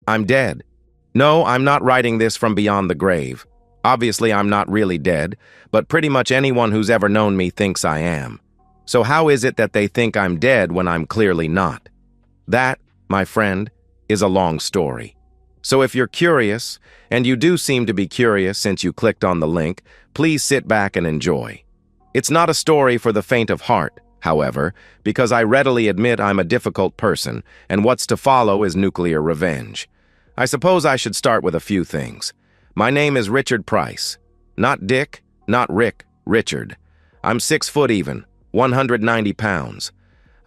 I'm dead. No, I'm not writing this from beyond the grave. Obviously, I'm not really dead, but pretty much anyone who's ever known me thinks I am. So how is it that they think I'm dead when I'm clearly not? That, my friend, is a long story. So if you're curious, and you do seem to be curious since you clicked on the link, please sit back and enjoy. It's not a story for the faint of heart, however, because I readily admit I'm a difficult person, and what's to follow is nuclear revenge. I suppose I should start with a few things. My name is Richard Price. Not Dick, not Rick, Richard. I'm 6 foot even, 190 pounds.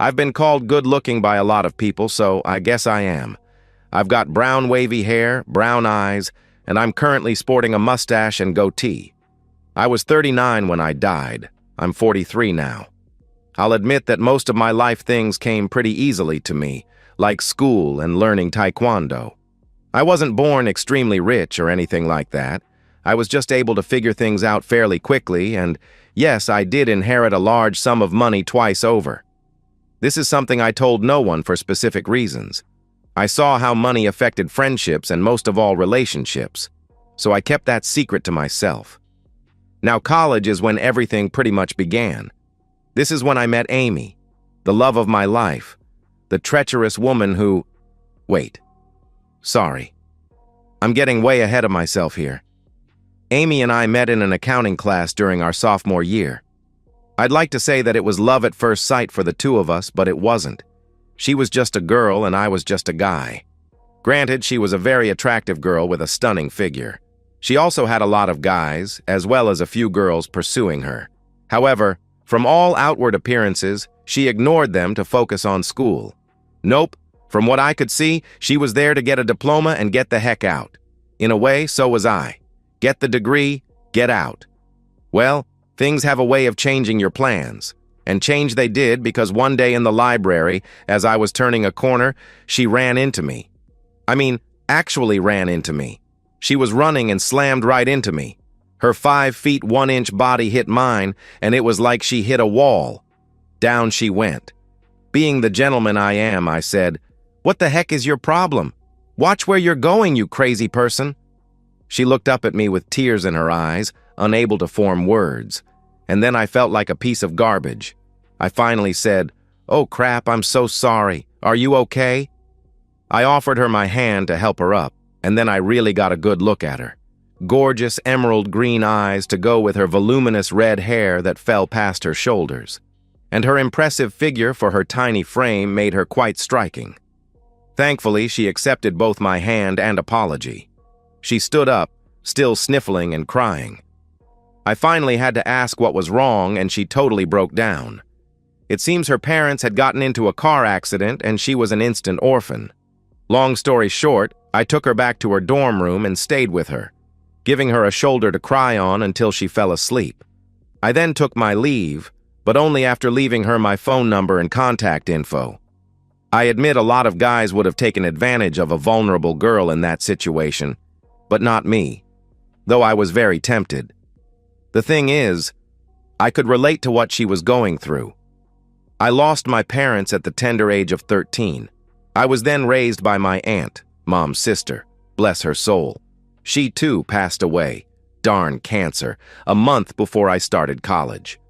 I've been called good-looking by a lot of people, so I guess I am. I've got brown wavy hair, brown eyes, and I'm currently sporting a mustache and goatee. I was 39 when I died. I'm 43 now. I'll admit that most of my life things came pretty easily to me, like school and learning taekwondo. I wasn't born extremely rich or anything like that. I was just able to figure things out fairly quickly, and yes, I did inherit a large sum of money twice over. This is something I told no one for specific reasons. I saw how money affected friendships and most of all relationships, so I kept that secret to myself. Now college is when everything pretty much began. This is when I met Amy, the love of my life, the treacherous woman who... Wait. Sorry. I'm getting way ahead of myself here. Amy and I met in an accounting class during our sophomore year. I'd like to say that it was love at first sight for the two of us, but it wasn't. She was just a girl and I was just a guy. Granted, she was a very attractive girl with a stunning figure. She also had a lot of guys, as well as a few girls pursuing her. However, from all outward appearances, she ignored them to focus on school. Nope. From what I could see, she was there to get a diploma and get the heck out. In a way, so was I. Get the degree, get out. Well, things have a way of changing your plans. And change they did because one day in the library, as I was turning a corner, she ran into me. Actually ran into me. She was running and slammed right into me. Her 5 feet 1 inch body hit mine, and it was like she hit a wall. Down she went. Being the gentleman I am, I said, "What the heck is your problem? Watch where you're going, you crazy person." She looked up at me with tears in her eyes, unable to form words. And then I felt like a piece of garbage. I finally said, "Oh crap, I'm so sorry. Are you okay?" I offered her my hand to help her up, and then I really got a good look at her. Gorgeous emerald green eyes to go with her voluminous red hair that fell past her shoulders. And her impressive figure for her tiny frame made her quite striking. Thankfully, she accepted both my hand and apology. She stood up, still sniffling and crying. I finally had to ask what was wrong, and she totally broke down. It seems her parents had gotten into a car accident and she was an instant orphan. Long story short, I took her back to her dorm room and stayed with her, giving her a shoulder to cry on until she fell asleep. I then took my leave, but only after leaving her my phone number and contact info. I admit a lot of guys would have taken advantage of a vulnerable girl in that situation, but not me, though I was very tempted. The thing is, I could relate to what she was going through. I lost my parents at the tender age of 13. I was then raised by my aunt, Mom's sister, bless her soul. She too passed away, darn cancer, a month before I started college.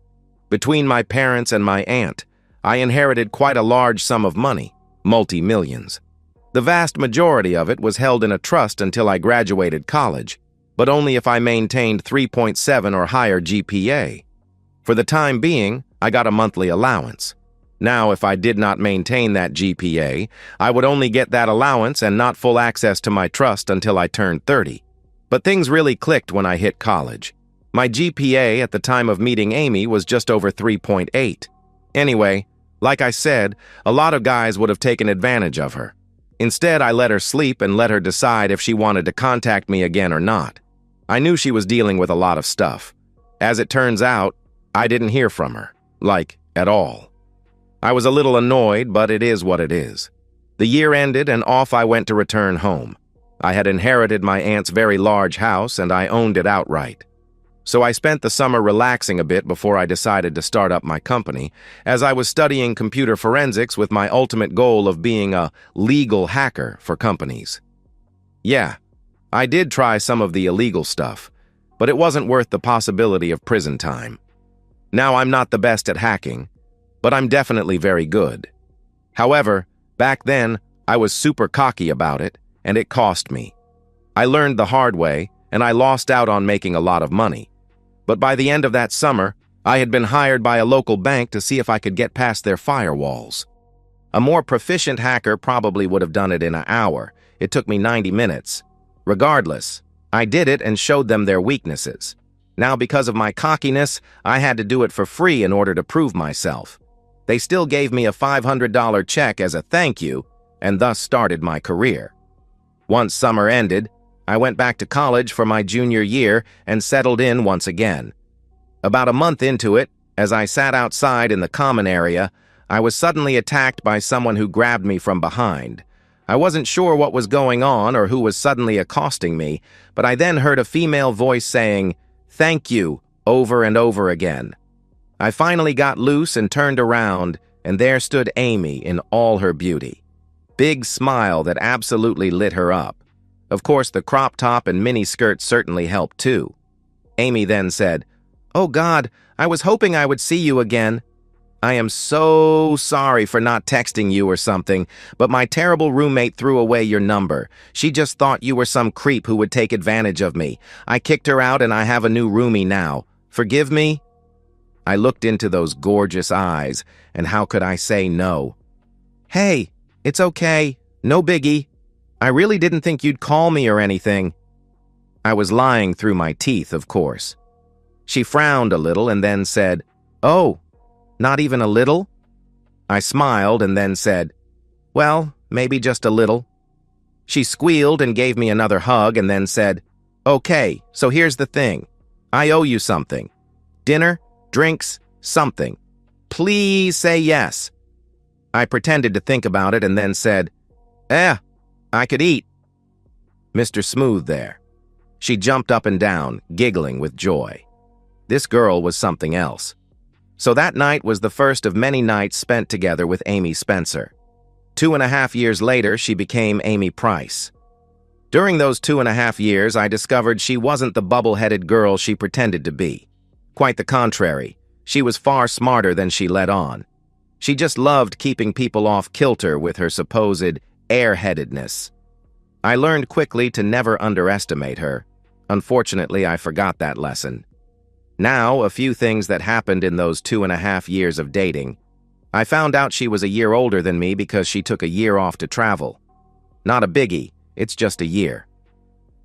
Between my parents and my aunt, I inherited quite a large sum of money, multi-millions. The vast majority of it was held in a trust until I graduated college, but only if I maintained 3.7 or higher GPA. For the time being, I got a monthly allowance. Now, if I did not maintain that GPA, I would only get that allowance and not full access to my trust until I turned 30. But things really clicked when I hit college. My GPA at the time of meeting Amy was just over 3.8. Anyway, like I said, a lot of guys would have taken advantage of her. Instead, I let her sleep and let her decide if she wanted to contact me again or not. I knew she was dealing with a lot of stuff. As it turns out, I didn't hear from her, at all. I was a little annoyed, but it is what it is. The year ended and off I went to return home. I had inherited my aunt's very large house and I owned it outright. So I spent the summer relaxing a bit before I decided to start up my company, as I was studying computer forensics with my ultimate goal of being a legal hacker for companies. Yeah, I did try some of the illegal stuff, but it wasn't worth the possibility of prison time. Now I'm not the best at hacking, but I'm definitely very good. However, back then, I was super cocky about it, and it cost me. I learned the hard way, and I lost out on making a lot of money. But by the end of that summer, I had been hired by a local bank to see if I could get past their firewalls. A more proficient hacker probably would have done it in an hour. It took me 90 minutes. Regardless, I did it and showed them their weaknesses. Now, because of my cockiness, I had to do it for free in order to prove myself. They still gave me a $500 check as a thank you, and thus started my career. Once summer ended, I went back to college for my junior year and settled in once again. About a month into it, as I sat outside in the common area, I was suddenly attacked by someone who grabbed me from behind. I wasn't sure what was going on or who was suddenly accosting me, but I then heard a female voice saying, "Thank you," over and over again. I finally got loose and turned around, and there stood Amy in all her beauty. Big smile that absolutely lit her up. Of course, the crop top and mini skirt certainly helped too. Amy then said, "Oh God, I was hoping I would see you again. I am so sorry for not texting you or something, but my terrible roommate threw away your number. She just thought you were some creep who would take advantage of me. I kicked her out and I have a new roomie now. Forgive me?" I looked into those gorgeous eyes, and how could I say no? "Hey, it's okay. No biggie. I really didn't think you'd call me or anything." I was lying through my teeth, of course. She frowned a little and then said, "Oh, not even a little?" I smiled and then said, "Well, maybe just a little." She squealed and gave me another hug and then said, "Okay, so here's the thing. I owe you something. Dinner, drinks, something. Please say yes." I pretended to think about it and then said, I could eat." Mr. Smooth there. She jumped up and down, giggling with joy. This girl was something else. So that night was the first of many nights spent together with Amy Spencer. 2.5 years later, she became Amy Price. During those 2.5 years, I discovered she wasn't the bubble-headed girl she pretended to be. Quite the contrary, she was far smarter than she let on. She just loved keeping people off kilter with her supposed airheadedness. I learned quickly to never underestimate her. Unfortunately, I forgot that lesson. Now, a few things that happened in those 2.5 years of dating. I found out she was a year older than me because she took a year off to travel. Not a biggie, it's just a year.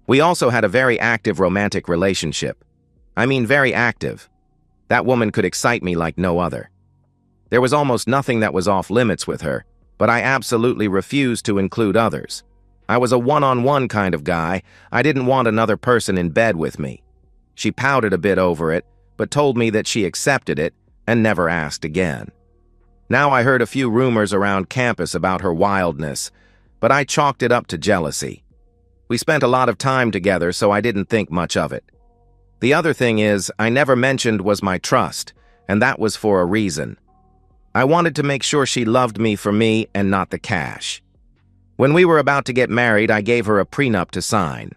We also had a very active romantic relationship. I mean very active. That woman could excite me like no other. There was almost nothing that was off limits with her, but I absolutely refused to include others. I was a one-on-one kind of guy. I didn't want another person in bed with me. She pouted a bit over it, but told me that she accepted it and never asked again. Now I heard a few rumors around campus about her wildness, but I chalked it up to jealousy. We spent a lot of time together, so I didn't think much of it. The other thing is, I never mentioned was my trust, and that was for a reason. I wanted to make sure she loved me for me and not the cash. When we were about to get married, I gave her a prenup to sign.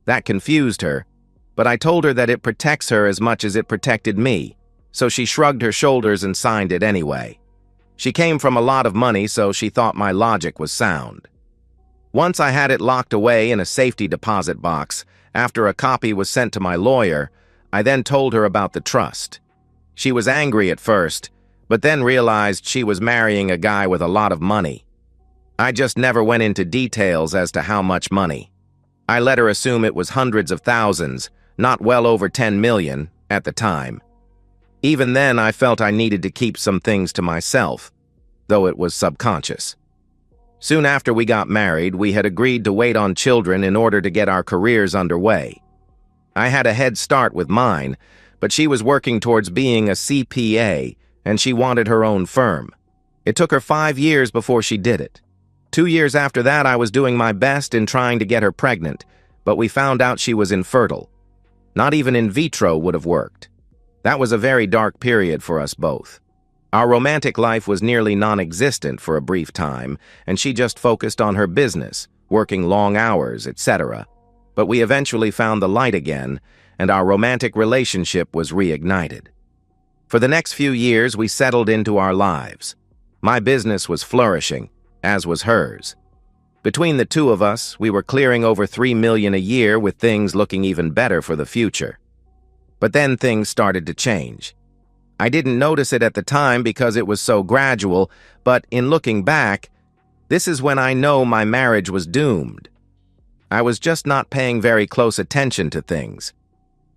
That confused her, but I told her that it protects her as much as it protected me, so she shrugged her shoulders and signed it anyway. She came from a lot of money, so she thought my logic was sound. Once I had it locked away in a safety deposit box, after a copy was sent to my lawyer, I then told her about the trust. She was angry at first, but then realized she was marrying a guy with a lot of money. I just never went into details as to how much money. I let her assume it was hundreds of thousands, not well over 10 million at the time. Even then, I felt I needed to keep some things to myself, though it was subconscious. Soon after we got married, we had agreed to wait on children in order to get our careers underway. I had a head start with mine, but she was working towards being a CPA, and she wanted her own firm. It took her 5 years before she did it. 2 years after that, I was doing my best in trying to get her pregnant, but we found out she was infertile. Not even in vitro would have worked. That was a very dark period for us both. Our romantic life was nearly non-existent for a brief time, and she just focused on her business, working long hours, etc. But we eventually found the light again, and our romantic relationship was reignited. For the next few years, we settled into our lives. My business was flourishing, as was hers. Between the two of us, we were clearing over $3 million a year, with things looking even better for the future. But then things started to change. I didn't notice it at the time because it was so gradual, but in looking back, this is when I know my marriage was doomed. I was just not paying very close attention to things.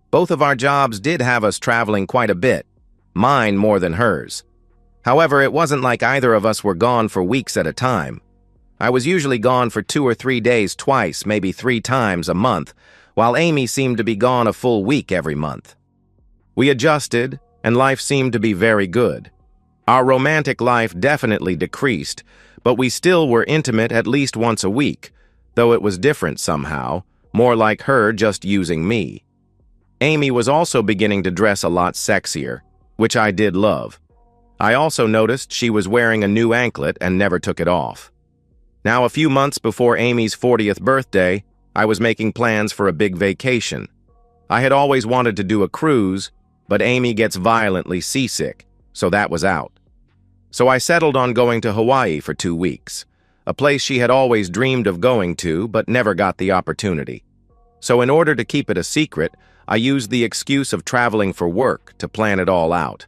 Both of our jobs did have us traveling quite a bit, mine more than hers. However, it wasn't like either of us were gone for weeks at a time. I was usually gone for 2 or 3 days twice, maybe 3 times a month, while Amy seemed to be gone a full week every month. We adjusted, and life seemed to be very good. Our romantic life definitely decreased, but we still were intimate at least once a week, though it was different somehow, more like her just using me. Amy was also beginning to dress a lot sexier, which I did love. I also noticed she was wearing a new anklet and never took it off. Now, a few months before Amy's 40th birthday, I was making plans for a big vacation. I had always wanted to do a cruise, but Amy gets violently seasick, so that was out. So I settled on going to Hawaii for 2 weeks, a place she had always dreamed of going to but never got the opportunity. So in order to keep it a secret, I used the excuse of traveling for work to plan it all out.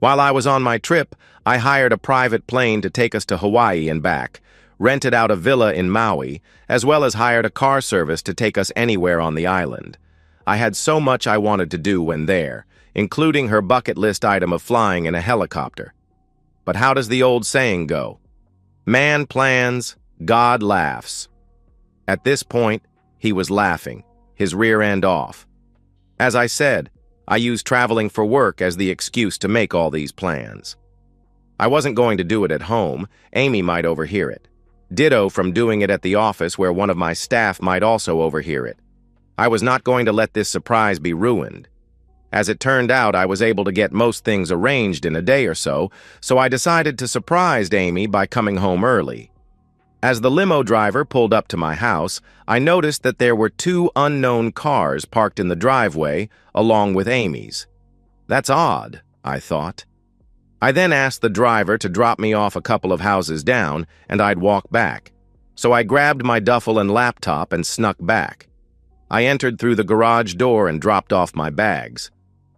While I was on my trip, I hired a private plane to take us to Hawaii and back, rented out a villa in Maui, as well as hired a car service to take us anywhere on the island. I had so much I wanted to do when there, including her bucket list item of flying in a helicopter. But how does the old saying go? Man plans, God laughs. At this point, he was laughing, his rear end off. As I said, I used traveling for work as the excuse to make all these plans. I wasn't going to do it at home. Amy might overhear it. Ditto from doing it at the office, where one of my staff might also overhear it. I was not going to let this surprise be ruined. As it turned out, I was able to get most things arranged in a day or so I decided to surprise Amy by coming home early. As the limo driver pulled up to my house, I noticed that there were 2 unknown cars parked in the driveway, along with Amy's. That's odd, I thought. I then asked the driver to drop me off a couple of houses down, and I'd walk back. So I grabbed my duffel and laptop and snuck back. I entered through the garage door and dropped off my bags.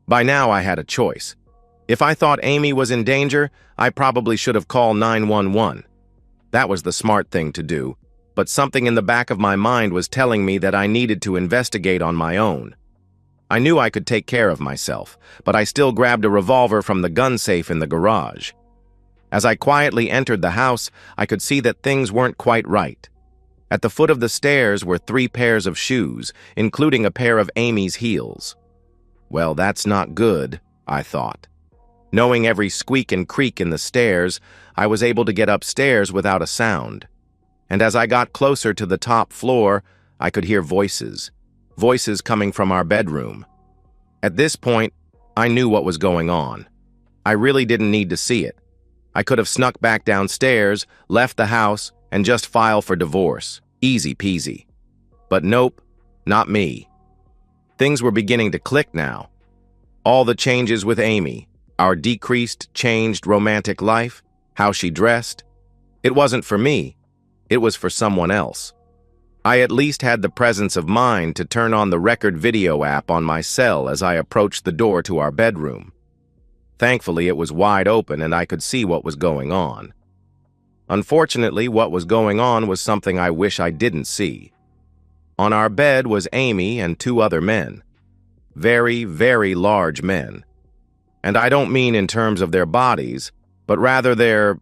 By now I had a choice. If I thought Amy was in danger, I probably should have called 911. That was the smart thing to do, but something in the back of my mind was telling me that I needed to investigate on my own. I knew I could take care of myself, but I still grabbed a revolver from the gun safe in the garage. As I quietly entered the house, I could see that things weren't quite right. At the foot of the stairs were 3 pairs of shoes, including a pair of Amy's heels. Well, that's not good, I thought. Knowing every squeak and creak in the stairs, I was able to get upstairs without a sound. And as I got closer to the top floor, I could hear voices coming from our bedroom. At this point, I knew what was going on. I really didn't need to see it. I could have snuck back downstairs, left the house, and just filed for divorce. Easy peasy. But nope, not me. Things were beginning to click now. All the changes with Amy, our decreased, changed romantic life, how she dressed. It wasn't for me. It was for someone else. I at least had the presence of mind to turn on the record video app on my cell as I approached the door to our bedroom. Thankfully, it was wide open and I could see what was going on. Unfortunately, what was going on was something I wish I didn't see. On our bed was Amy and 2 other men. Very, very large men. And I don't mean in terms of their bodies, but rather their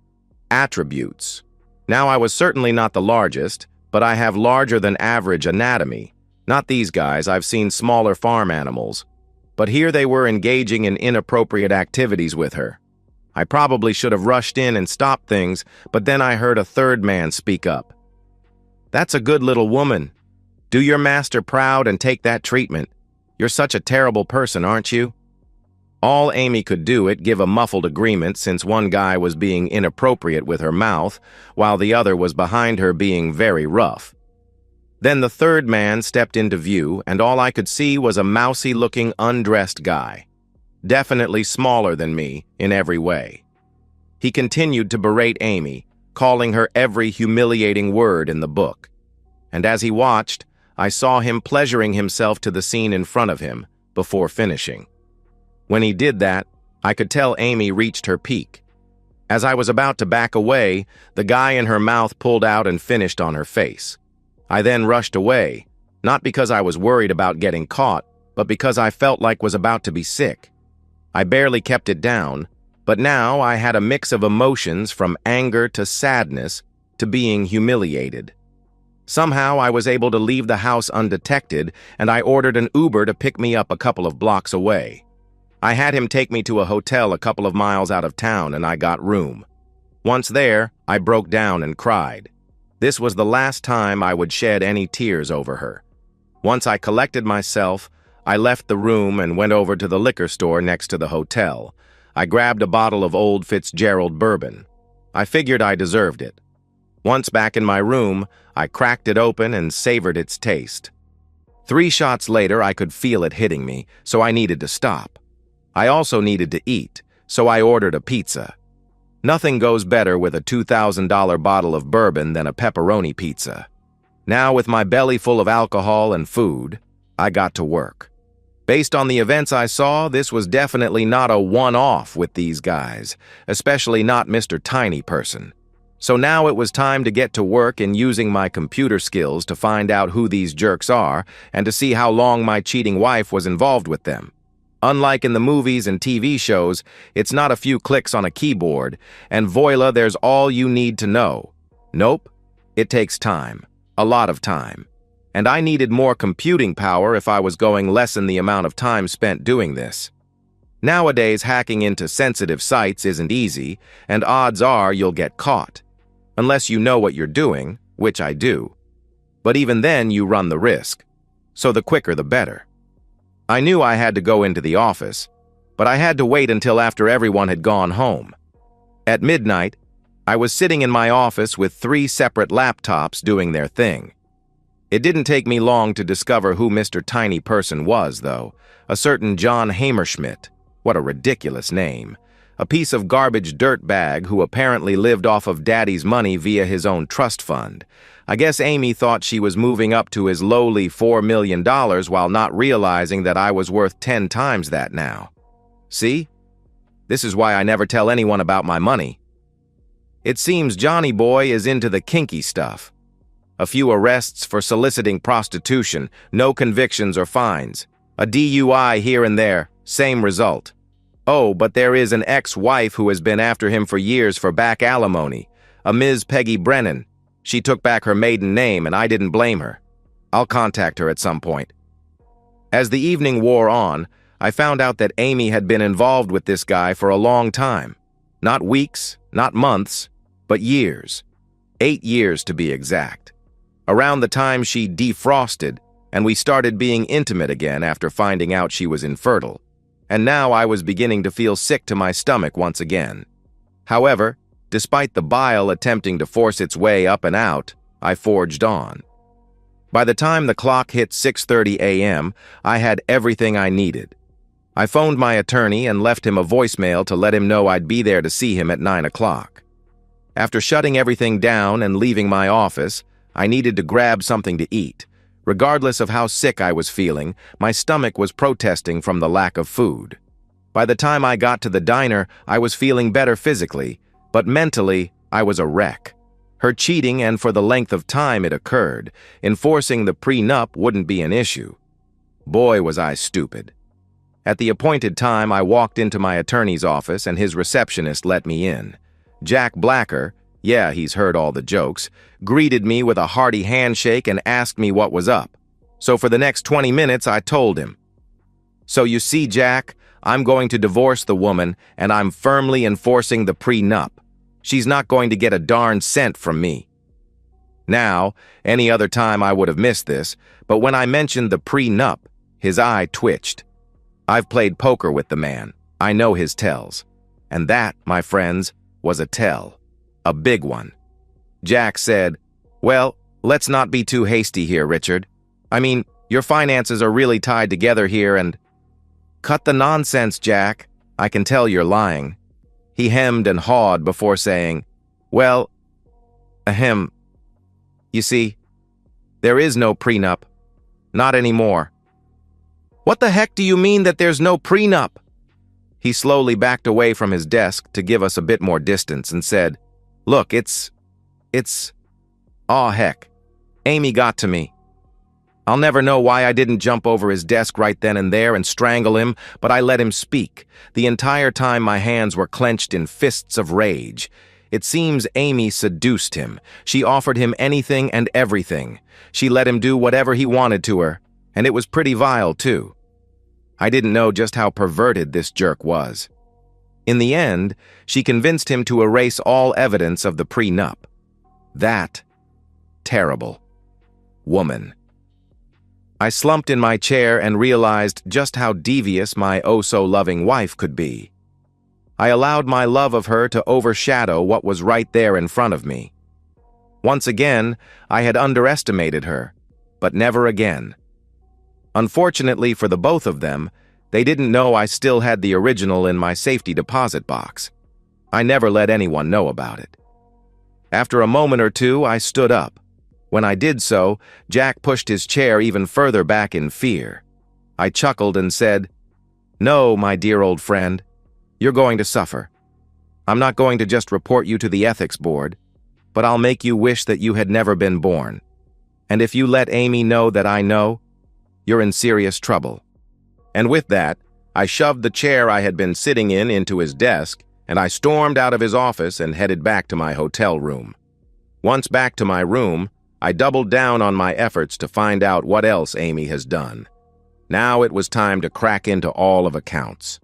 attributes. Now, I was certainly not the largest, but I have larger than average anatomy. Not these guys, I've seen smaller farm animals. But here they were engaging in inappropriate activities with her. I probably should have rushed in and stopped things, but then I heard a 3rd man speak up. "That's a good little woman. Do your master proud and take that treatment. You're such a terrible person, aren't you?" All Amy could do it give a muffled agreement since one guy was being inappropriate with her mouth, while the other was behind her being very rough. Then the third man stepped into view, and all I could see was a mousy-looking, undressed guy. Definitely smaller than me in every way. He continued to berate Amy, calling her every humiliating word in the book. And as he watched, I saw him pleasuring himself to the scene in front of him before finishing. When he did that, I could tell Amy reached her peak. As I was about to back away, the guy in her mouth pulled out and finished on her face. I then rushed away, not because I was worried about getting caught, but because I felt like was about to be sick. I barely kept it down, but now I had a mix of emotions from anger to sadness to being humiliated. Somehow I was able to leave the house undetected, and I ordered an Uber to pick me up a couple of blocks away. I had him take me to a hotel a couple of miles out of town, and I got room. Once there, I broke down and cried. This was the last time I would shed any tears over her. Once I collected myself, I left the room and went over to the liquor store next to the hotel. I grabbed a bottle of Old Fitzgerald bourbon. I figured I deserved it. Once back in my room, I cracked it open and savored its taste. 3 shots later, I could feel it hitting me, so I needed to stop. I also needed to eat, so I ordered a pizza. Nothing goes better with a $2,000 bottle of bourbon than a pepperoni pizza. Now, with my belly full of alcohol and food, I got to work. Based on the events I saw, this was definitely not a one-off with these guys, especially not Mr. Tiny Person. So now it was time to get to work in using my computer skills to find out who these jerks are and to see how long my cheating wife was involved with them. Unlike in the movies and TV shows, it's not a few clicks on a keyboard, and voila, there's all you need to know. Nope, it takes time, a lot of time. And I needed more computing power if I was going to lessen the amount of time spent doing this. Nowadays, hacking into sensitive sites isn't easy, and odds are you'll get caught. Unless you know what you're doing, which I do. But even then, you run the risk. So the quicker the better. I knew I had to go into the office, but I had to wait until after everyone had gone home. At midnight, I was sitting in my office with 3 separate laptops doing their thing. It didn't take me long to discover who Mr. Tiny Person was, though. A certain John Hammerschmidt. What a ridiculous name. A piece of garbage dirtbag who apparently lived off of Daddy's money via his own trust fund. I guess Amy thought she was moving up to his lowly $4 million while not realizing that I was worth 10 times that now. See? This is why I never tell anyone about my money. It seems Johnny Boy is into the kinky stuff. A few arrests for soliciting prostitution, no convictions or fines. A DUI here and there, same result. Oh, but there is an ex-wife who has been after him for years for back alimony, a Ms. Peggy Brennan. She took back her maiden name, and I didn't blame her. I'll contact her at some point. As the evening wore on, I found out that Amy had been involved with this guy for a long time. Not weeks, not months, but years. 8 years to be exact. Around the time she defrosted, and we started being intimate again after finding out she was infertile. And now I was beginning to feel sick to my stomach once again. However, despite the bile attempting to force its way up and out, I forged on. By the time the clock hit 6:30 a.m., I had everything I needed. I phoned my attorney and left him a voicemail to let him know I'd be there to see him at 9 o'clock. After shutting everything down and leaving my office, I needed to grab something to eat. Regardless of how sick I was feeling, my stomach was protesting from the lack of food. By the time I got to the diner, I was feeling better physically, but mentally, I was a wreck. Her cheating, and for the length of time it occurred, enforcing the prenup wouldn't be an issue. Boy, was I stupid. At the appointed time, I walked into my attorney's office and his receptionist let me in. Jack Blacker, yeah, he's heard all the jokes, greeted me with a hearty handshake and asked me what was up. So for the next 20 minutes, I told him. So you see, Jack, I'm going to divorce the woman, and I'm firmly enforcing the prenup. She's not going to get a darn cent from me. Now, any other time I would have missed this, but when I mentioned the prenup, his eye twitched. I've played poker with the man. I know his tells. And that, my friends, was a tell. A big one. Jack said, "Well, let's not be too hasty here, Richard. I mean, your finances are really tied together here and—" "Cut the nonsense, Jack. I can tell you're lying." He hemmed and hawed before saying, "Well, ahem. You see, there is no prenup. Not anymore." "What the heck do you mean that there's no prenup?" He slowly backed away from his desk to give us a bit more distance and said, "Look, it's... Aw, heck. Amy got to me. I'll never know why I didn't jump over his desk right then and there and strangle him, but I let him speak. The entire time my hands were clenched in fists of rage. It seems Amy seduced him. She offered him anything and everything. She let him do whatever he wanted to her, and it was pretty vile, too. I didn't know just how perverted this jerk was. In the end, she convinced him to erase all evidence of the prenup. That terrible woman. I slumped in my chair and realized just how devious my oh-so-loving wife could be. I allowed my love of her to overshadow what was right there in front of me. Once again, I had underestimated her, but never again. Unfortunately for the both of them, they didn't know I still had the original in my safety deposit box. I never let anyone know about it. After a moment or two, I stood up. When I did so, Jack pushed his chair even further back in fear. I chuckled and said, "No, my dear old friend, you're going to suffer. I'm not going to just report you to the ethics board, but I'll make you wish that you had never been born. And if you let Amy know that I know, you're in serious trouble." And with that, I shoved the chair I had been sitting in into his desk, and I stormed out of his office and headed back to my hotel room. Once back to my room, I doubled down on my efforts to find out what else Amy has done. Now it was time to crack into all of accounts.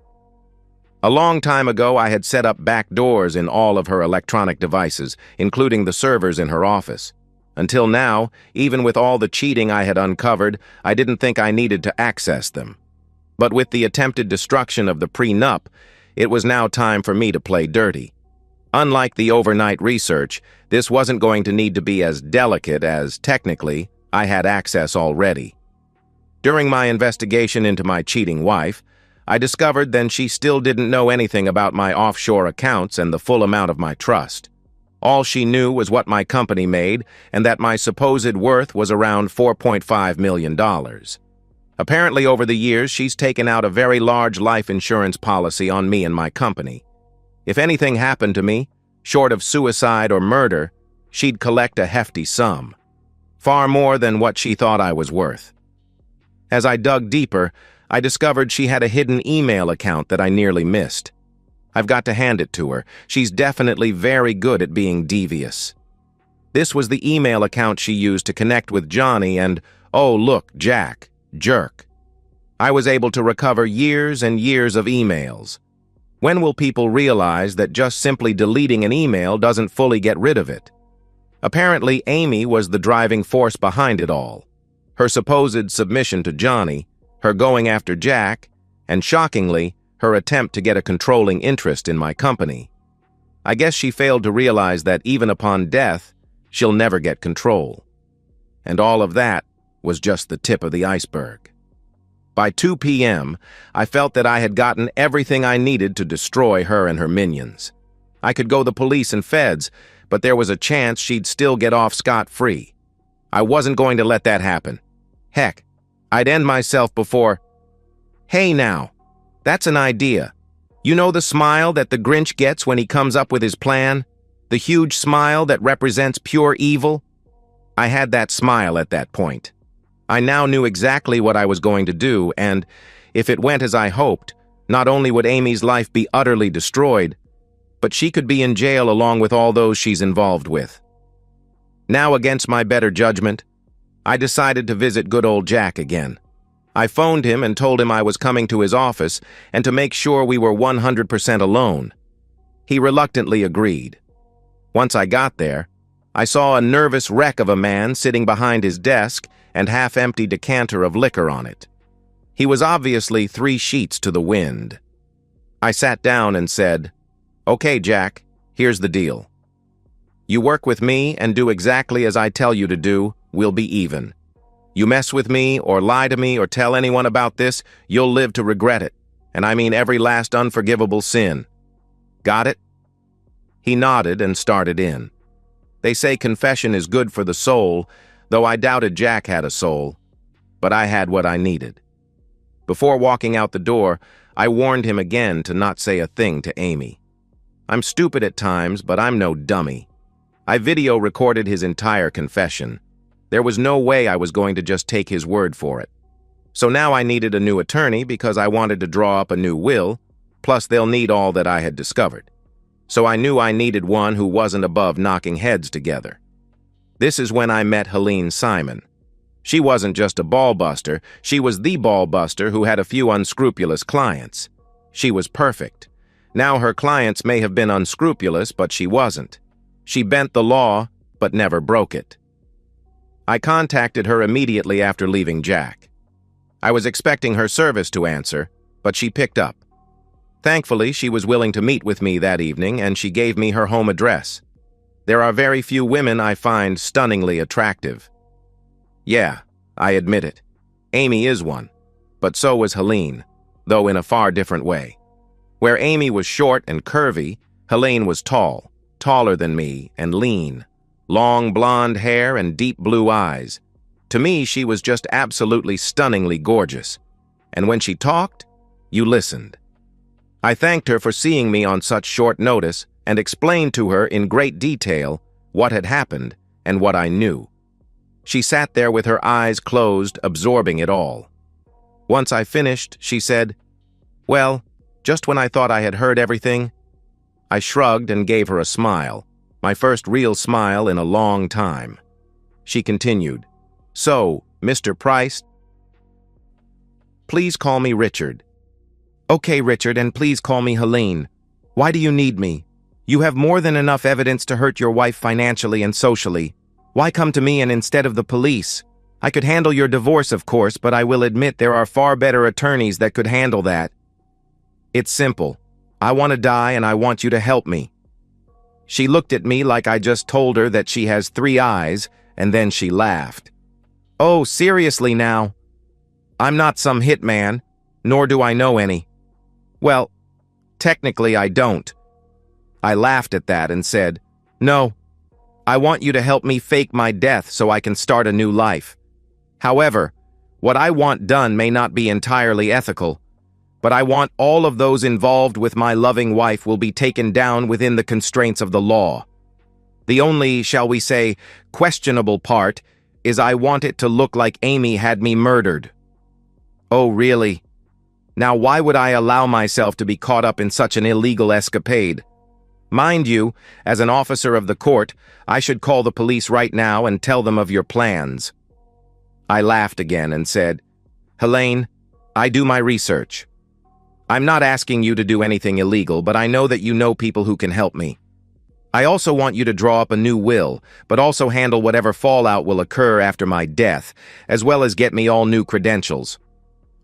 A long time ago, I had set up back doors in all of her electronic devices, including the servers in her office. Until now, even with all the cheating I had uncovered, I didn't think I needed to access them. But with the attempted destruction of the prenup, it was now time for me to play dirty. Unlike the overnight research, this wasn't going to need to be as delicate as, technically, I had access already. During my investigation into my cheating wife, I discovered then she still didn't know anything about my offshore accounts and the full amount of my trust. All she knew was what my company made and that my supposed worth was around $4.5 million. Apparently, over the years, she's taken out a very large life insurance policy on me and my company. If anything happened to me, short of suicide or murder, she'd collect a hefty sum. Far more than what she thought I was worth. As I dug deeper, I discovered she had a hidden email account that I nearly missed. I've got to hand it to her. She's definitely very good at being devious. This was the email account she used to connect with Johnny and, oh look, Jack, jerk. I was able to recover years and years of emails. When will people realize that just simply deleting an email doesn't fully get rid of it? Apparently, Amy was the driving force behind it all. Her supposed submission to Johnny, her going after Jack, and shockingly, her attempt to get a controlling interest in my company. I guess she failed to realize that even upon death, she'll never get control. And all of that was just the tip of the iceberg. By 2 p.m., I felt that I had gotten everything I needed to destroy her and her minions. I could go the police and feds, but there was a chance she'd still get off scot-free. I wasn't going to let that happen. Heck, I'd end myself before... Hey now, that's an idea. You know the smile that the Grinch gets when he comes up with his plan? The huge smile that represents pure evil? I had that smile at that point. I now knew exactly what I was going to do, and if it went as I hoped, not only would Amy's life be utterly destroyed, but she could be in jail along with all those she's involved with. Now, against my better judgment, I decided to visit good old Jack again. I phoned him and told him I was coming to his office and to make sure we were 100% alone. He reluctantly agreed. Once I got there, I saw a nervous wreck of a man sitting behind his desk and half-empty decanter of liquor on it. He was obviously 3 sheets to the wind. I sat down and said, "Okay, Jack, here's the deal. You work with me and do exactly as I tell you to do, we'll be even. You mess with me or lie to me or tell anyone about this, you'll live to regret it. And I mean every last unforgivable sin. Got it?" He nodded and started in. They say confession is good for the soul, though I doubted Jack had a soul. But I had what I needed. Before walking out the door, I warned him again to not say a thing to Amy. I'm stupid at times, but I'm no dummy. I video recorded his entire confession. There was no way I was going to just take his word for it. So now I needed a new attorney because I wanted to draw up a new will, plus they'll need all that I had discovered. So I knew I needed one who wasn't above knocking heads together. This is when I met Helene Simon. She wasn't just a ball buster, she was the ball buster who had a few unscrupulous clients. She was perfect. Now her clients may have been unscrupulous, but she wasn't. She bent the law, but never broke it. I contacted her immediately after leaving Jack. I was expecting her service to answer, but she picked up. Thankfully, she was willing to meet with me that evening, and she gave me her home address. There are very few women I find stunningly attractive. Yeah, I admit it. Amy is one, but so was Helene, though in a far different way. Where Amy was short and curvy, Helene was tall, taller than me, and lean. Long blonde hair and deep blue eyes. To me, she was just absolutely stunningly gorgeous. And when she talked, you listened. I thanked her for seeing me on such short notice and explained to her in great detail what had happened and what I knew. She sat there with her eyes closed, absorbing it all. Once I finished, she said, "Well, just when I thought I had heard everything." I shrugged and gave her a smile, my first real smile in a long time. She continued, "So, Mr. Price, please call me Richard." "Okay, Richard, and please call me Helene. Why do you need me? You have more than enough evidence to hurt your wife financially and socially. Why come to me and instead of the police? I could handle your divorce, of course, but I will admit there are far better attorneys that could handle that. It's simple. I want to die and I want you to help me." She looked at me like I just told her that she has 3 eyes, and then she laughed. "Oh, seriously now? I'm not some hitman, nor do I know any." "Well, technically I don't." I laughed at that and said, "No, I want you to help me fake my death so I can start a new life. However, what I want done may not be entirely ethical, but I want all of those involved with my loving wife will be taken down within the constraints of the law. The only, shall we say, questionable part is I want it to look like Amy had me murdered." "Oh, really? Now why would I allow myself to be caught up in such an illegal escapade? Mind you, as an officer of the court, I should call the police right now and tell them of your plans." I laughed again and said, "Helene, I do my research. I'm not asking you to do anything illegal, but I know that you know people who can help me. I also want you to draw up a new will, but also handle whatever fallout will occur after my death, as well as get me all new credentials.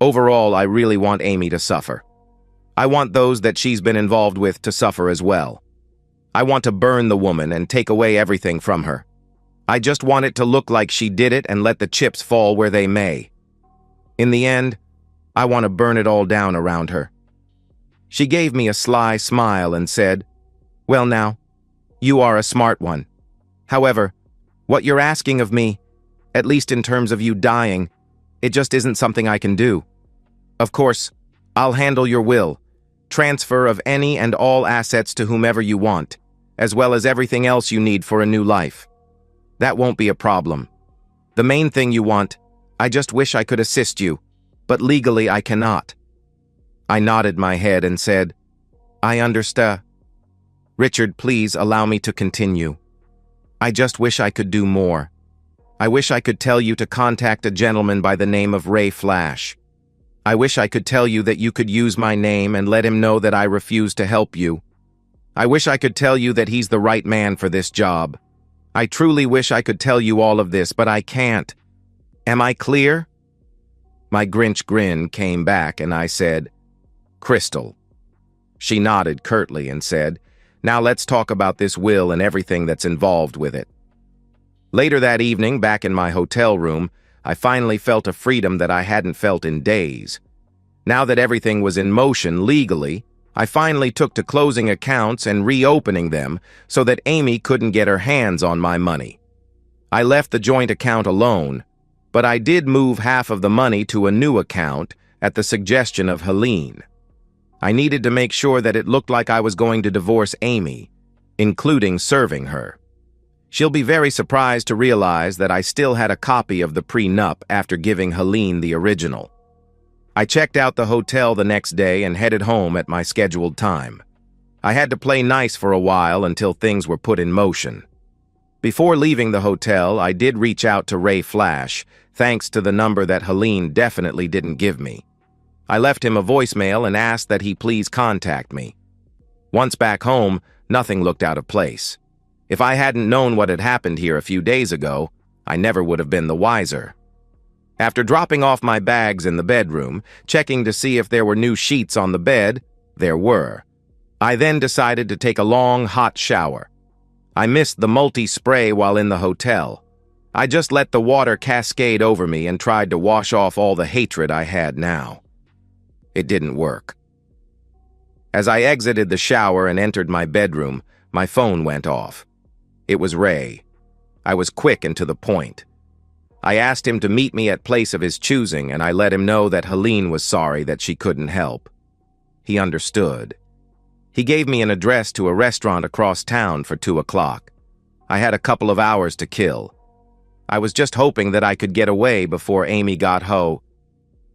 Overall, I really want Amy to suffer. I want those that she's been involved with to suffer as well. I want to burn the woman and take away everything from her. I just want it to look like she did it and let the chips fall where they may. In the end, I want to burn it all down around her." She gave me a sly smile and said, "Well now, you are a smart one. However, what you're asking of me, at least in terms of you dying, it just isn't something I can do. Of course, I'll handle your will, transfer of any and all assets to whomever you want, as well as everything else you need for a new life. That won't be a problem. The main thing you want, I just wish I could assist you, but legally I cannot." I nodded my head and said, "I understand. Richard, please allow me to continue. I just wish I could do more. I wish I could tell you to contact a gentleman by the name of Ray Flash. I wish I could tell you that you could use my name and let him know that I refuse to help you. I wish I could tell you that he's the right man for this job. I truly wish I could tell you all of this, but I can't. Am I clear?" My Grinch grin came back and I said, "Crystal." She nodded curtly and said, "Now let's talk about this will and everything that's involved with it." Later that evening, back in my hotel room, I finally felt a freedom that I hadn't felt in days. Now that everything was in motion legally, I finally took to closing accounts and reopening them so that Amy couldn't get her hands on my money. I left the joint account alone, but I did move half of the money to a new account at the suggestion of Helene. I needed to make sure that it looked like I was going to divorce Amy, including serving her. She'll be very surprised to realize that I still had a copy of the prenup after giving Helene the original. I checked out the hotel the next day and headed home at my scheduled time. I had to play nice for a while until things were put in motion. Before leaving the hotel, I did reach out to Ray Flash, thanks to the number that Helene definitely didn't give me. I left him a voicemail and asked that he please contact me. Once back home, nothing looked out of place. If I hadn't known what had happened here a few days ago, I never would have been the wiser. After dropping off my bags in the bedroom, checking to see if there were new sheets on the bed, there were. I then decided to take a long, hot shower. I missed the multi-spray while in the hotel. I just let the water cascade over me and tried to wash off all the hatred I had now. It didn't work. As I exited the shower and entered my bedroom, my phone went off. It was Ray. I was quick and to the point. I asked him to meet me at place of his choosing, and I let him know that Helene was sorry that she couldn't help. He understood. He gave me an address to a restaurant across town for 2 o'clock. I had a couple of hours to kill. I was just hoping that I could get away before Amy got home.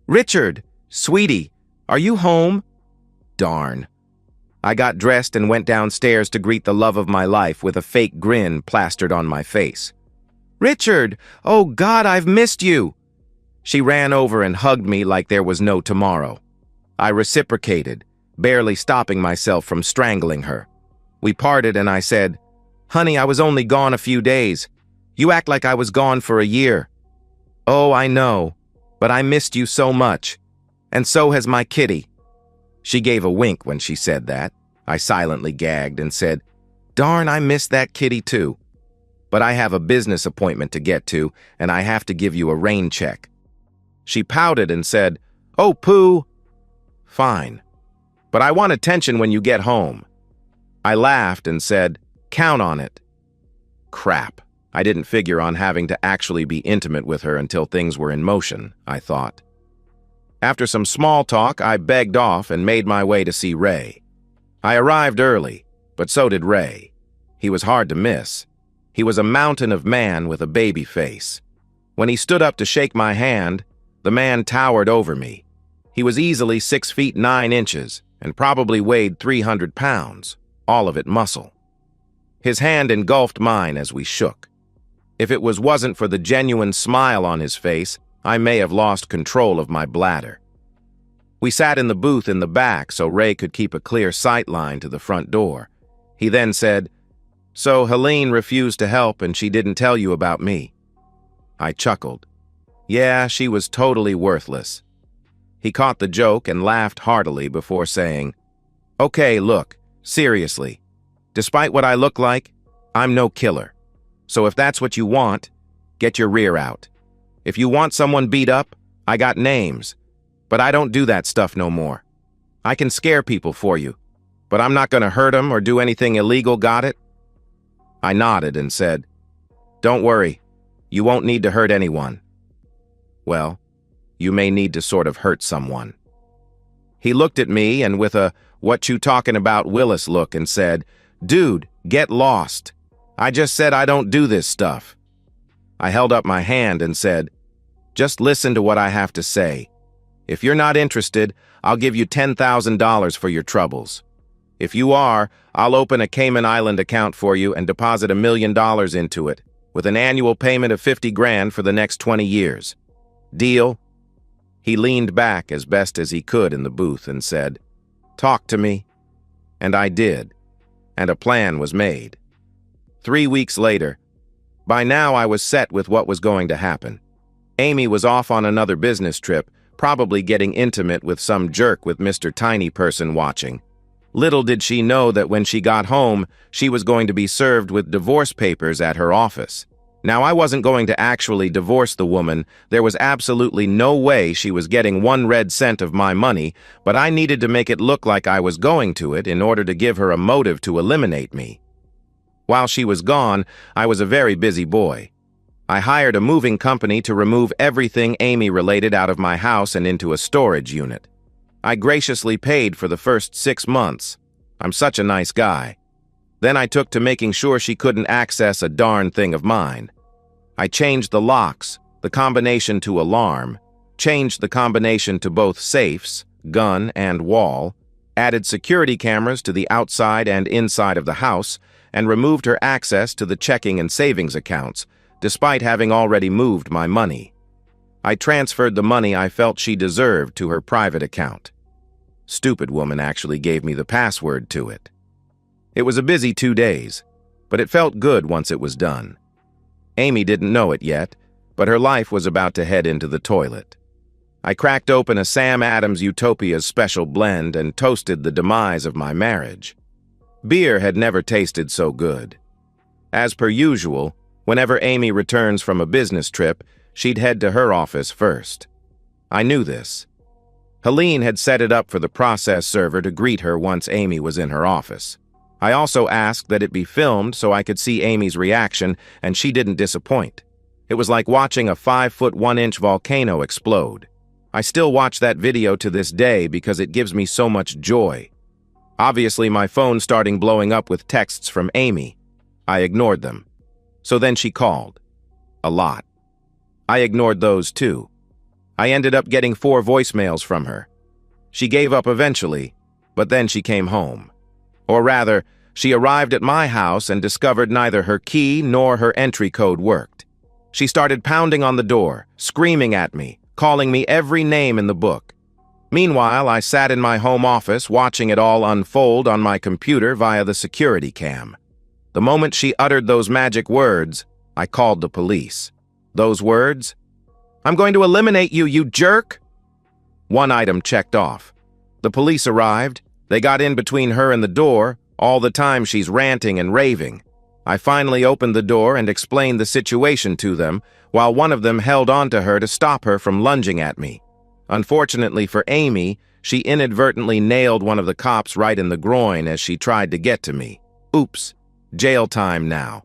"Richard, sweetie, are you home?" Darn. I got dressed and went downstairs to greet the love of my life with a fake grin plastered on my face. "Richard, oh God, I've missed you." She ran over and hugged me like there was no tomorrow. I reciprocated, barely stopping myself from strangling her. We parted and I said, "Honey, I was only gone a few days. You act like I was gone for a year." "Oh, I know, but I missed you so much. And so has my kitty." She gave a wink when she said that. I silently gagged and said, "Darn, I miss that kitty too. But I have a business appointment to get to, and I have to give you a rain check." She pouted and said, "Oh, Pooh." "Fine. But I want attention when you get home." I laughed and said, "Count on it." Crap. I didn't figure on having to actually be intimate with her until things were in motion, I thought. After some small talk, I begged off and made my way to see Ray. I arrived early, but so did Ray. He was hard to miss. He was a mountain of man with a baby face. When he stood up to shake my hand, the man towered over me. He was easily 6 feet 9 inches and probably weighed 300 pounds, all of it muscle. His hand engulfed mine as we shook. If it wasn't for the genuine smile on his face, I may have lost control of my bladder. We sat in the booth in the back so Ray could keep a clear sight line to the front door. He then said, "So Helene refused to help and she didn't tell you about me." I chuckled. Yeah, she was totally worthless. He caught the joke and laughed heartily before saying, "Okay, look, seriously. Despite what I look like, I'm no killer. So if that's what you want, get your rear out. If you want someone beat up, I got names. But I don't do that stuff no more. I can scare people for you, but I'm not going to hurt them or do anything illegal, got it?" I nodded and said, "Don't worry, you won't need to hurt anyone." Well, you may need to sort of hurt someone. He looked at me and with a "what you talking about Willis" look and said, "Dude, get lost. I just said I don't do this stuff." I held up my hand and said, "Just listen to what I have to say. If you're not interested, I'll give you $10,000 for your troubles. If you are, I'll open a Cayman Island account for you and deposit $1 million into it, with an annual payment of 50 grand for the next 20 years. Deal?" He leaned back as best as he could in the booth and said, "Talk to me." And I did, and a plan was made. 3 weeks later, by now I was set with what was going to happen. Amy was off on another business trip, probably getting intimate with some jerk with Mr. Tiny Person watching. Little did she know that when she got home, she was going to be served with divorce papers at her office. Now, I wasn't going to actually divorce the woman. There was absolutely no way she was getting 1 red cent of my money, but I needed to make it look like I was going to it in order to give her a motive to eliminate me. While she was gone, I was a very busy boy. I hired a moving company to remove everything Amy-related out of my house and into a storage unit. I graciously paid for the first 6 months. I'm such a nice guy. Then I took to making sure she couldn't access a darn thing of mine. I changed the locks, the combination to alarm, changed the combination to both safes, gun, and wall, added security cameras to the outside and inside of the house, and removed her access to the checking and savings accounts, despite having already moved my money. I transferred the money I felt she deserved to her private account. Stupid woman actually gave me the password to it. It was a busy 2 days, but it felt good once it was done. Amy didn't know it yet, but her life was about to head into the toilet. I cracked open a Sam Adams Utopia's special blend and toasted the demise of my marriage. Beer had never tasted so good. As per usual, whenever Amy returns from a business trip, she'd head to her office first. I knew this. Helene had set it up for the process server to greet her once Amy was in her office. I also asked that it be filmed so I could see Amy's reaction, and she didn't disappoint. It was like watching a 5'1" volcano explode. I still watch that video to this day because it gives me so much joy. Obviously, my phone started blowing up with texts from Amy. I ignored them. So then she called. A lot. I ignored those too. I ended up getting 4 voicemails from her. She gave up eventually, but then she came home. Or rather, she arrived at my house and discovered neither her key nor her entry code worked. She started pounding on the door, screaming at me, calling me every name in the book. Meanwhile, I sat in my home office watching it all unfold on my computer via the security cam. The moment she uttered those magic words, I called the police. Those words? "I'm going to eliminate you, you jerk!" 1 item checked off. The police arrived. They got in between her and the door. All the time she's ranting and raving. I finally opened the door and explained the situation to them, while one of them held on to her to stop her from lunging at me. Unfortunately for Amy, she inadvertently nailed one of the cops right in the groin as she tried to get to me. Oops. Jail time now.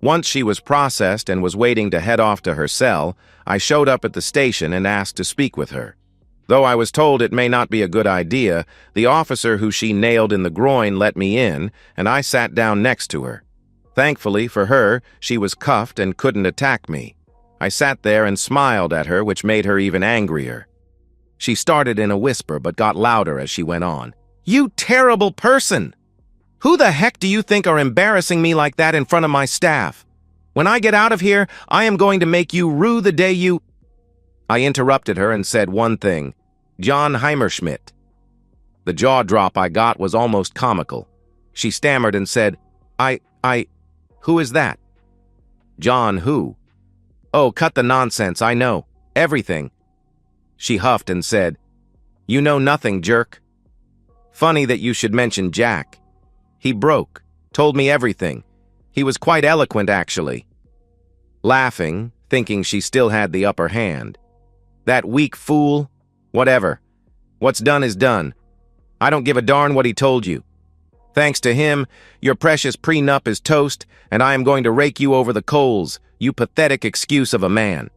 Once she was processed and was waiting to head off to her cell, I showed up at the station and asked to speak with her. Though I was told it may not be a good idea, the officer who she nailed in the groin let me in, and I sat down next to her. Thankfully for her, she was cuffed and couldn't attack me. I sat there and smiled at her, which made her even angrier. She started in a whisper but got louder as she went on. "You terrible person! Who the heck do you think are embarrassing me like that in front of my staff? When I get out of here, I am going to make you rue the day you—" I interrupted her and said one thing. "John Heimerschmidt." The jaw drop I got was almost comical. She stammered and said, Who is that?" "John who?" "Oh, cut the nonsense, I know. Everything." She huffed and said, "You know nothing, jerk. Funny that you should mention Jack. He broke, told me everything. He was quite eloquent, actually." Laughing, thinking she still had the upper hand. "That weak fool? Whatever. What's done is done. I don't give a darn what he told you. Thanks to him, your precious prenup is toast, and I am going to rake you over the coals, you pathetic excuse of a man."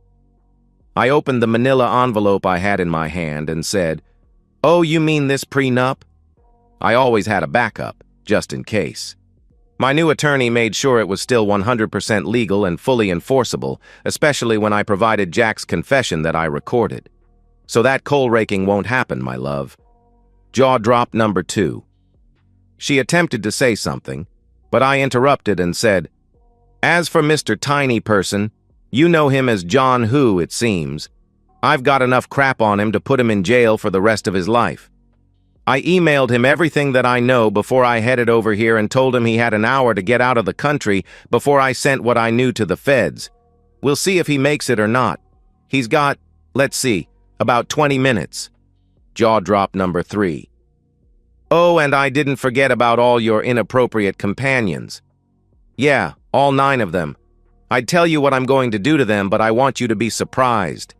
I opened the manila envelope I had in my hand and said, "Oh, you mean this prenup?" I always had a backup, just in case. My new attorney made sure it was still 100% legal and fully enforceable, especially when I provided Jack's confession that I recorded. So that coal raking won't happen, my love. Jaw drop number 2. She attempted to say something, but I interrupted and said, "As for Mr. Tiny Person, you know him as John Who, it seems. I've got enough crap on him to put him in jail for the rest of his life. I emailed him everything that I know before I headed over here and told him he had an hour to get out of the country before I sent what I knew to the feds. We'll see if he makes it or not. He's got, let's see, about 20 minutes. Jaw drop number 3. Oh, and I didn't forget about all your inappropriate companions. Yeah, all 9 of them. I'd tell you what I'm going to do to them, but I want you to be surprised.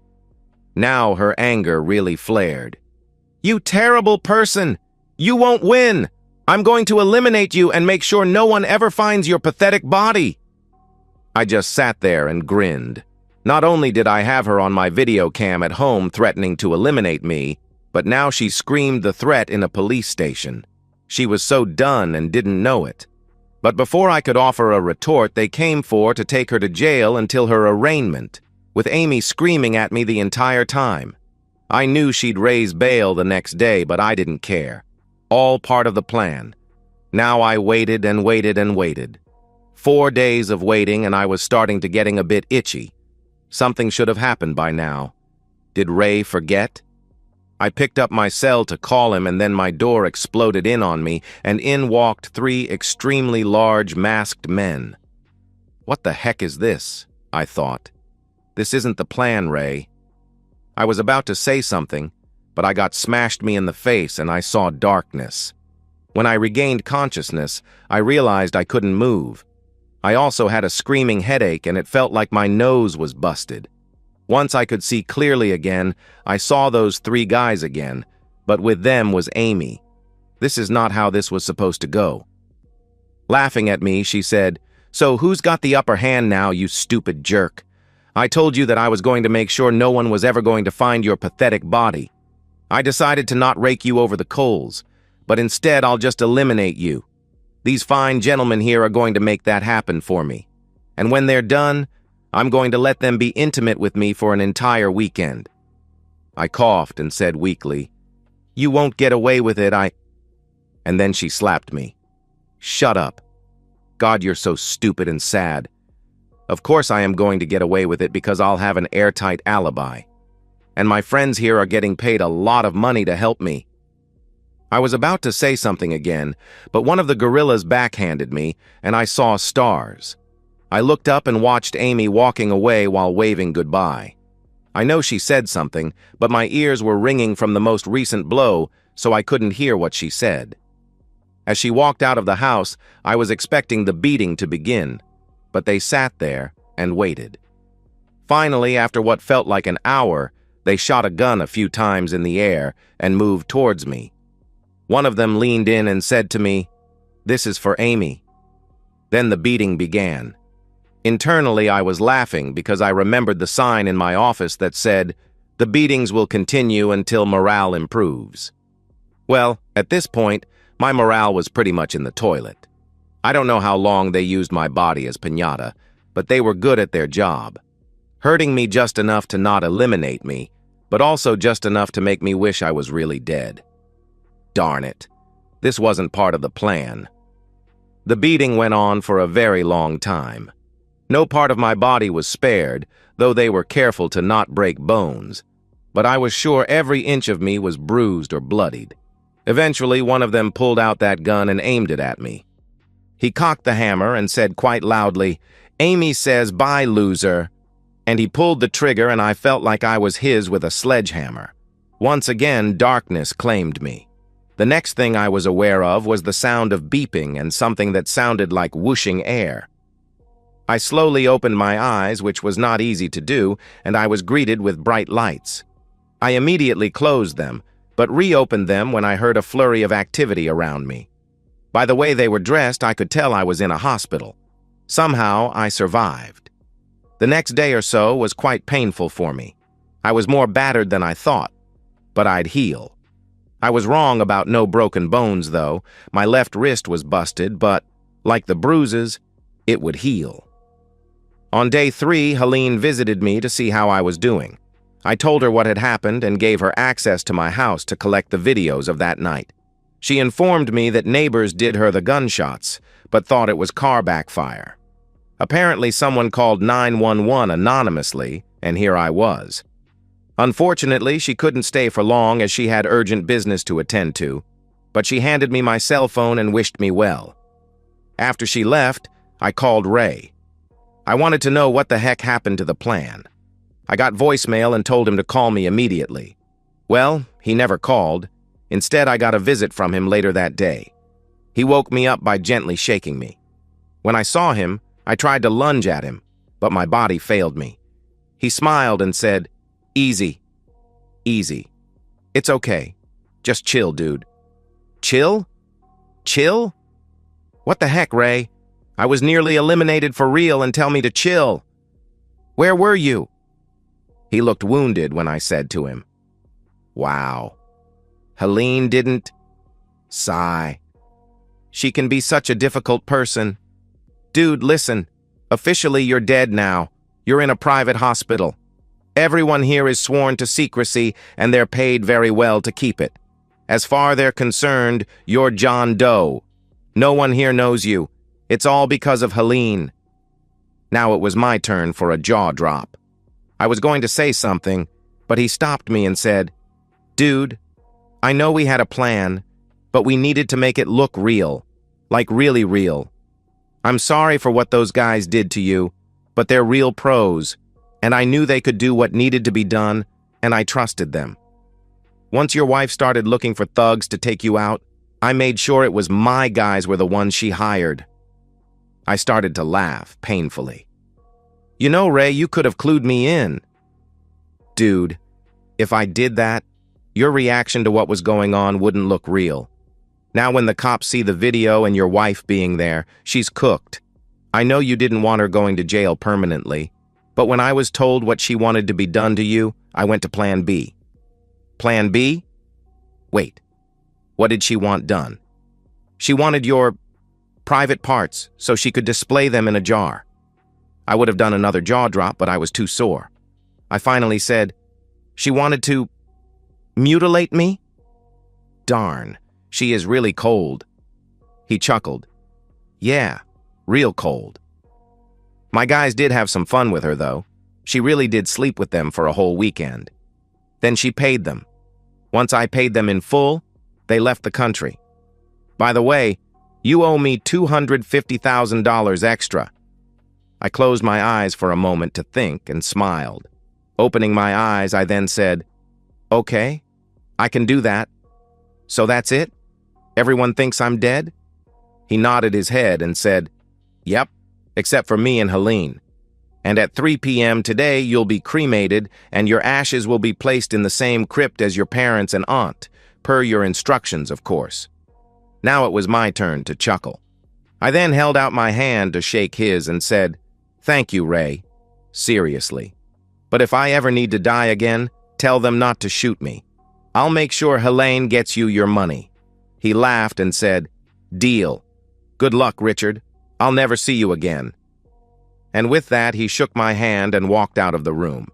Now her anger really flared. You terrible person! You won't win! I'm going to eliminate you and make sure no one ever finds your pathetic body. I just sat there and grinned. Not only did I have her on my video cam at home threatening to eliminate me, but now she screamed the threat in a police station. She was so done and didn't know it. But before I could offer a retort, they came to take her to jail until her arraignment, with Amy screaming at me the entire time. I knew she'd raise bail the next day, but I didn't care. All part of the plan. Now I waited and waited and waited. 4 days of waiting and I was starting to getting a bit itchy. Something should have happened by now. Did Ray forget? I picked up my cell to call him and then my door exploded in on me and in walked 3 extremely large masked men. What the heck is this? I thought. This isn't the plan, Ray. I was about to say something, but I got smashed me in the face and I saw darkness. When I regained consciousness, I realized I couldn't move. I also had a screaming headache and it felt like my nose was busted. Once I could see clearly again, I saw those 3 guys again, but with them was Amy. This is not how this was supposed to go. Laughing at me, she said, "So who's got the upper hand now, you stupid jerk? I told you that I was going to make sure no one was ever going to find your pathetic body. I decided to not rake you over the coals, but instead I'll just eliminate you. These fine gentlemen here are going to make that happen for me. And when they're done, I'm going to let them be intimate with me for an entire weekend." I coughed and said weakly, "You won't get away with it, And then she slapped me. "Shut up. God, you're so stupid and sad. Of course I am going to get away with it because I'll have an airtight alibi. And my friends here are getting paid a lot of money to help me." I was about to say something again, but one of the gorillas backhanded me, and I saw stars. I looked up and watched Amy walking away while waving goodbye. I know she said something, but my ears were ringing from the most recent blow, so I couldn't hear what she said. As she walked out of the house, I was expecting the beating to begin, but they sat there and waited. Finally, after what felt like an hour, they shot a gun a few times in the air and moved towards me. One of them leaned in and said to me, "This is for Amy." Then the beating began. Internally, I was laughing because I remembered the sign in my office that said, "The beatings will continue until morale improves." Well, at this point, my morale was pretty much in the toilet. I don't know how long they used my body as piñata, but they were good at their job. Hurting me just enough to not eliminate me, but also just enough to make me wish I was really dead. Darn it. This wasn't part of the plan. The beating went on for a very long time. No part of my body was spared, though they were careful to not break bones. But I was sure every inch of me was bruised or bloodied. Eventually, one of them pulled out that gun and aimed it at me. He cocked the hammer and said quite loudly, "Amy says bye, loser." And he pulled the trigger and I felt like I was his with a sledgehammer. Once again, darkness claimed me. The next thing I was aware of was the sound of beeping and something that sounded like whooshing air. I slowly opened my eyes, which was not easy to do, and I was greeted with bright lights. I immediately closed them, but reopened them when I heard a flurry of activity around me. By the way they were dressed, I could tell I was in a hospital. Somehow, I survived. The next day or so was quite painful for me. I was more battered than I thought, but I'd heal. I was wrong about no broken bones, though. My left wrist was busted, but, like the bruises, it would heal. On day 3, Helene visited me to see how I was doing. I told her what had happened and gave her access to my house to collect the videos of that night. She informed me that neighbors did her the gunshots, but thought it was car backfire. Apparently, someone called 911 anonymously, and here I was. Unfortunately, she couldn't stay for long as she had urgent business to attend to, but she handed me my cell phone and wished me well. After she left, I called Ray. I wanted to know what the heck happened to the plan. I got voicemail and told him to call me immediately. Well, he never called. Instead, I got a visit from him later that day. He woke me up by gently shaking me. When I saw him, I tried to lunge at him, but my body failed me. He smiled and said, "Easy. Easy. It's okay. Just chill, dude." Chill? Chill? What the heck, Ray? I was nearly eliminated for real and tell me to chill. Where were you? He looked wounded when I said to him, "Wow. Helene didn't..." Sigh. She can be such a difficult person. Dude, listen. Officially, you're dead now. You're in a private hospital. Everyone here is sworn to secrecy, and they're paid very well to keep it. As far they're concerned, you're John Doe. No one here knows you. It's all because of Helene. Now it was my turn for a jaw drop. I was going to say something, but he stopped me and said, "Dude, I know we had a plan, but we needed to make it look real. Like really real. I'm sorry for what those guys did to you, but they're real pros, and I knew they could do what needed to be done, and I trusted them. Once your wife started looking for thugs to take you out, I made sure it was my guys were the ones she hired." I started to laugh, painfully. "You know, Ray, you could have clued me in." Dude, if I did that, your reaction to what was going on wouldn't look real. Now when the cops see the video and your wife being there, she's cooked. I know you didn't want her going to jail permanently, but when I was told what she wanted to be done to you, I went to Plan B. Plan B? Wait, what did she want done? She wanted your private parts so she could display them in a jar. I would have done another jaw drop, but I was too sore. I finally said, "She wanted to mutilate me? Darn, she is really cold." He chuckled. "Yeah, real cold." My guys did have some fun with her, though. She really did sleep with them for a whole weekend. Then she paid them. Once I paid them in full, they left the country. By the way, you owe me $250,000 extra. I closed my eyes for a moment to think and smiled. Opening my eyes, I then said, "Okay, I can do that. So that's it? Everyone thinks I'm dead?" He nodded his head and said, "Yep, except for me and Helene. And at 3 p.m. today, you'll be cremated, and your ashes will be placed in the same crypt as your parents and aunt, per your instructions, of course." Now it was my turn to chuckle. I then held out my hand to shake his and said, "Thank you, Ray. Seriously. But if I ever need to die again, tell them not to shoot me. I'll make sure Helene gets you your money." He laughed and said, "Deal. Good luck, Richard. I'll never see you again." And with that, he shook my hand and walked out of the room.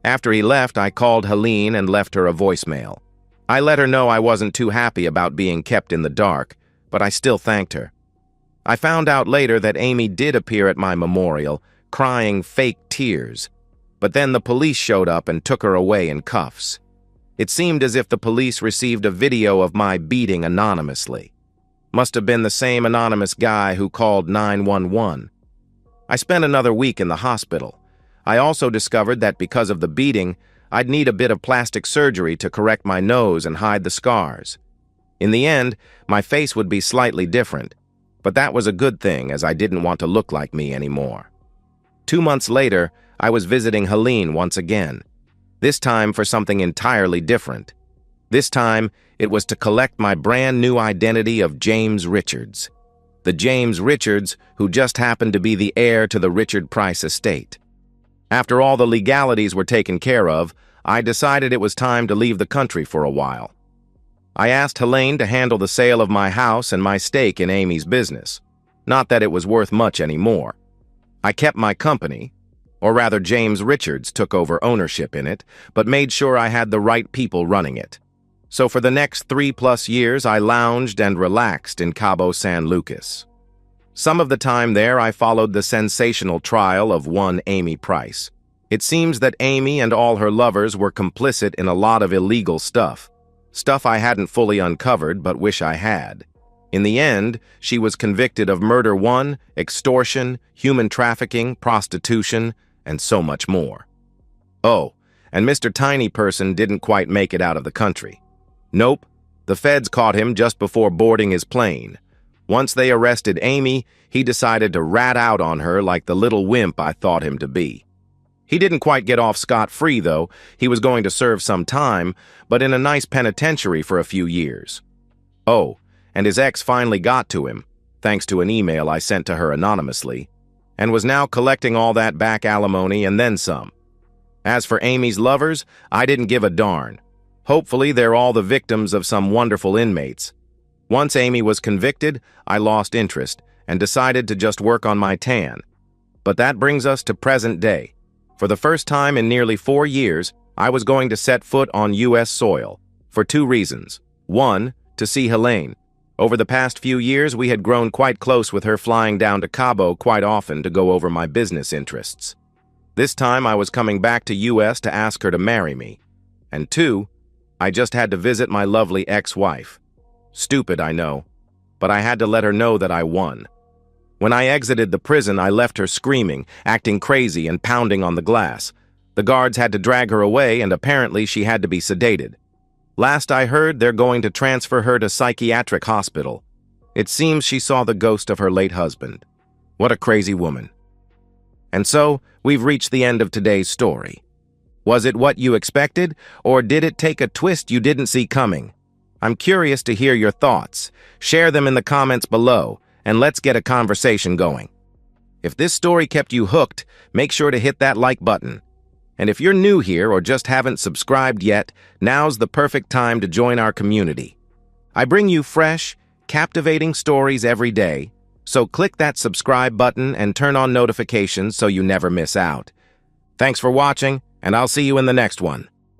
After he left, I called Helene and left her a voicemail. I let her know I wasn't too happy about being kept in the dark, but I still thanked her. I found out later that Amy did appear at my memorial, crying fake tears, but then the police showed up and took her away in cuffs. It seemed as if the police received a video of my beating anonymously. Must have been the same anonymous guy who called 911. I spent another week in the hospital. I also discovered that because of the beating, I'd need a bit of plastic surgery to correct my nose and hide the scars. In the end, my face would be slightly different, but that was a good thing as I didn't want to look like me anymore. 2 months later, I was visiting Helene once again, this time for something entirely different. This time, it was to collect my brand new identity of James Richards. The James Richards who just happened to be the heir to the Richard Price estate. After all the legalities were taken care of, I decided it was time to leave the country for a while. I asked Helene to handle the sale of my house and my stake in Amy's business. Not that it was worth much anymore. I kept my company, or rather James Richards took over ownership in it, but made sure I had the right people running it. So for the next 3+ years, I lounged and relaxed in Cabo San Lucas. Some of the time there, I followed the sensational trial of one Amy Price. It seems that Amy and all her lovers were complicit in a lot of illegal stuff. Stuff I hadn't fully uncovered, but wish I had. In the end, she was convicted of murder 1, extortion, human trafficking, prostitution, and so much more. Oh, and Mr. Tiny Person didn't quite make it out of the country. Nope. The feds caught him just before boarding his plane. Once they arrested Amy, he decided to rat out on her like the little wimp I thought him to be. He didn't quite get off scot-free, though. He was going to serve some time, but in a nice penitentiary for a few years. Oh, and his ex finally got to him, thanks to an email I sent to her anonymously, and was now collecting all that back alimony and then some. As for Amy's lovers, I didn't give a darn. Hopefully, they're all the victims of some wonderful inmates. Once Amy was convicted, I lost interest and decided to just work on my tan. But that brings us to present day. For the first time in nearly 4 years, I was going to set foot on U.S. soil, for 2 reasons. 1, to see Helene. Over the past few years, we had grown quite close with her flying down to Cabo quite often to go over my business interests. This time I was coming back to U.S. to ask her to marry me. And 2, I just had to visit my lovely ex-wife. Stupid, I know, but I had to let her know that I won. When I exited the prison, I left her screaming, acting crazy and pounding on the glass. The guards had to drag her away, and apparently she had to be sedated. Last I heard, they're going to transfer her to psychiatric hospital. It seems she saw the ghost of her late husband. What a crazy woman. And so, we've reached the end of today's story. Was it what you expected, or did it take a twist you didn't see coming? I'm curious to hear your thoughts. Share them in the comments below, and let's get a conversation going. If this story kept you hooked, make sure to hit that like button. And if you're new here or just haven't subscribed yet, now's the perfect time to join our community. I bring you fresh, captivating stories every day, so click that subscribe button and turn on notifications so you never miss out. Thanks for watching, and I'll see you in the next one.